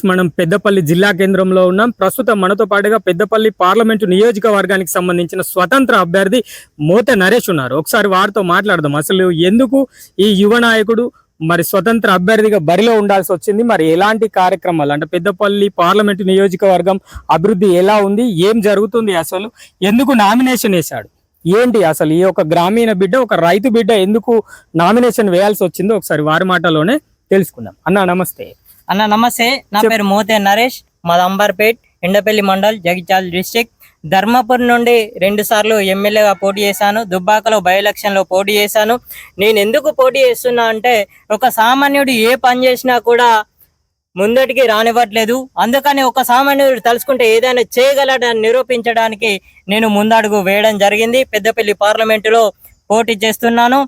మనం పెద్దపల్లి జిల్లా కేంద్రంలో ఉన్నాం. ప్రస్తుతం మనతో పాటుగా పెద్దపల్లి పార్లమెంటు నియోజకవర్గానికి సంబంధించిన స్వతంత్ర అభ్యర్థి మోతే నరేష్ ఉన్నారు. ఒకసారి వారితో మాట్లాడదాం. అసలు ఎందుకు ఈ యువ నాయకుడు మరి స్వతంత్ర అభ్యర్థిగా బరిలో ఉండాల్సి వచ్చింది, మరి ఎలాంటి కార్యక్రమాలు అంటే పెద్దపల్లి పార్లమెంటు నియోజకవర్గం అభివృద్ధి ఎలా ఉంది, ఏం జరుగుతుంది, అసలు ఎందుకు నామినేషన్ వేశాడు, ఏంటి అసలు ఈ ఒక గ్రామీణ బిడ్డ, ఒక రైతు బిడ్డ ఎందుకు నామినేషన్ వేయాల్సి వచ్చిందో ఒకసారి వారి మాటలోనే తెలుసుకుందాం. అన్న నమస్తే. అన్న నమస్తే, నా పేరు మోతే నరేష్, మాది అంబర్పేట్, ఎండపల్లి మండల్, జగిత్యాల డిస్టిక్. ధర్మపురి నుండి 2 సార్లు ఎమ్మెల్యేగా పోటీ చేశాను. దుబ్బాకలో బై ఎలక్షన్లో పోటీ చేశాను. నేను ఎందుకు పోటీ చేస్తున్నా అంటే, ఒక సామాన్యుడు ఏ పని చేసినా కూడా ముందటికి రానివ్వట్లేదు. అందుకని ఒక సామాన్యుడు తలుచుకుంటే ఏదైనా చేయగలడని నిరూపించడానికి నేను ముందడుగు వేయడం జరిగింది. పెద్దపల్లి పార్లమెంటులో పోటీ చేస్తున్నాను.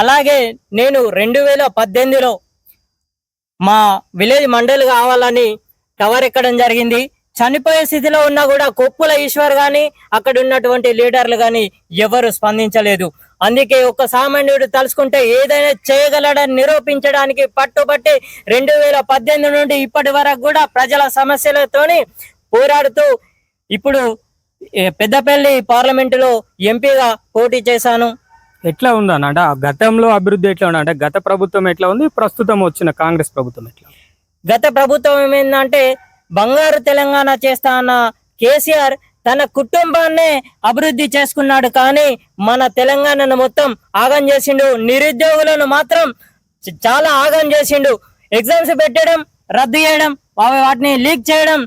అలాగే నేను 2018లో మా విలేజ్ మండలి కావాలని టవర్ ఎక్కడం జరిగింది. చనిపోయే స్థితిలో ఉన్నా కూడా కొప్పుల ఈశ్వర్ కానీ అక్కడ ఉన్నటువంటి లీడర్లు కానీ ఎవరు స్పందించలేదు. అందుకే ఒక సామాన్యుడు తలుచుకుంటే ఏదైనా చేయగలడని నిరూపించడానికి పట్టుబట్టి 2018 నుండి ఇప్పటి వరకు కూడా ప్రజల సమస్యలతోని పోరాడుతూ ఇప్పుడు పెద్దపల్లి పార్లమెంటులో ఎంపీగా పోటీ చేశాను. ఎట్లా ఉందన్నట గతంలో అభివృద్ధి ఎట్లా ఉంది అంటే గత ప్రభుత్వం ఎట్లా ఉంది, ప్రస్తుతం వచ్చిన కాంగ్రెస్ ప్రభుత్వం ఎట్లా? గత ప్రభుత్వం ఏంటంటే బంగారు తెలంగాణ చేస్తా అన్న కేసీఆర్ తన కుటుంబాన్నే అభివృద్ధి చేసుకున్నాడు, కానీ మన తెలంగాణను మొత్తం ఆగం చేసిండు. నిరుద్యోగులను మాత్రం చాలా ఆగం చేసిండు. ఎగ్జామ్స్ పెట్టడం, రద్దు చేయడం, వాటిని లీక్ చేయడం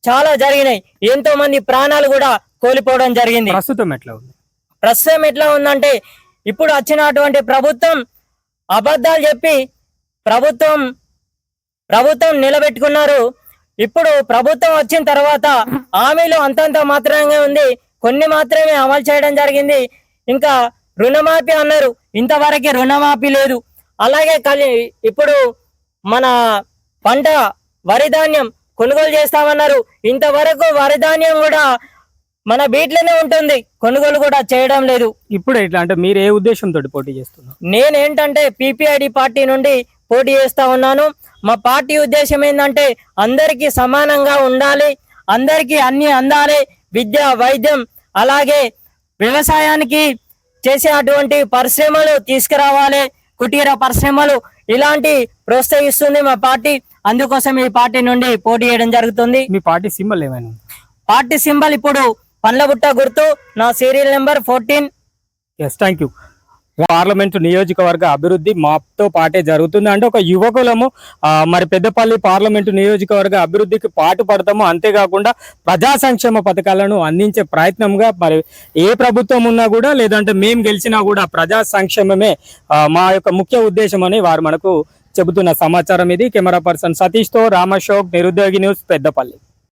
చాలా జరిగినాయి. ఎంతో మంది ప్రాణాలు కూడా కోల్పోవడం జరిగింది. ప్రస్తుతం ఎట్లా ఉందంటే, ఇప్పుడు వచ్చినటువంటి ప్రభుత్వం అబద్ధాలు చెప్పి ప్రభుత్వం నిలబెట్టుకున్నారు. ఇప్పుడు ప్రభుత్వం వచ్చిన తర్వాత హామీలు అంతంత మాత్రమే ఉంది, కొన్ని మాత్రమే అమలు చేయడం జరిగింది. ఇంకా రుణమాఫీ అన్నారు, ఇంతవరకు రుణమాఫీ లేదు. అలాగే ఇప్పుడు మన పంట వరి ధాన్యం కొనుగోలు చేస్తామన్నారు, ఇంతవరకు వరి ధాన్యం కూడా మన బీట్లోనే ఉంటుంది, కొనుగోలు కూడా చేయడం లేదు. ఇప్పుడు ఎట్లా అంటే మీరు ఏ ఉద్దేశంతో పోటీ చేస్తున్నారు? నేనేంటంటే PPID పార్టీ నుండి పోటీ చేస్తా ఉన్నాను. మా పార్టీ ఉద్దేశం ఏంటంటే అందరికీ సమానంగా ఉండాలి, అందరికీ అన్ని అందాలి, విద్య, వైద్యం, అలాగే వ్యవసాయానికి చేసే అటువంటి పరిశ్రమలు తీసుకురావాలి, కుటీర పరిశ్రమలు, ఇలాంటి ప్రోత్సహిస్తుంది మా పార్టీ. అందుకోసం ఈ పార్టీ నుండి పోటీ చేయడం జరుగుతుంది. మీ పార్టీ సింబల్ ఏమైనా? పార్టీ సింబల్ ఇప్పుడు పండ్లబుట్ట గుర్తు, నా serial number 14. Thank you. Parliament నియోజకవర్గ అభివృద్ధి మాతో పాటే జరుగుతుంది. అంటే ఒక యువకులము మరి పెద్దపల్లి పార్లమెంటు నియోజకవర్గ అభివృద్ధికి పాటు పడతాము. అంతేకాకుండా ప్రజా సంక్షేమ పథకాలను అందించే ప్రయత్నంగా మరి ఏ ప్రభుత్వం ఉన్నా కూడా, లేదంటే మేము గెలిచినా కూడా ప్రజా సంక్షేమమే మా యొక్క ముఖ్య ఉద్దేశం అని వారు మనకు చెబుతున్న సమాచారం ఇది. కెమెరా పర్సన్ సతీష్తో రామశోక్, నిరుద్యోగి న్యూస్, పెద్దపల్లి.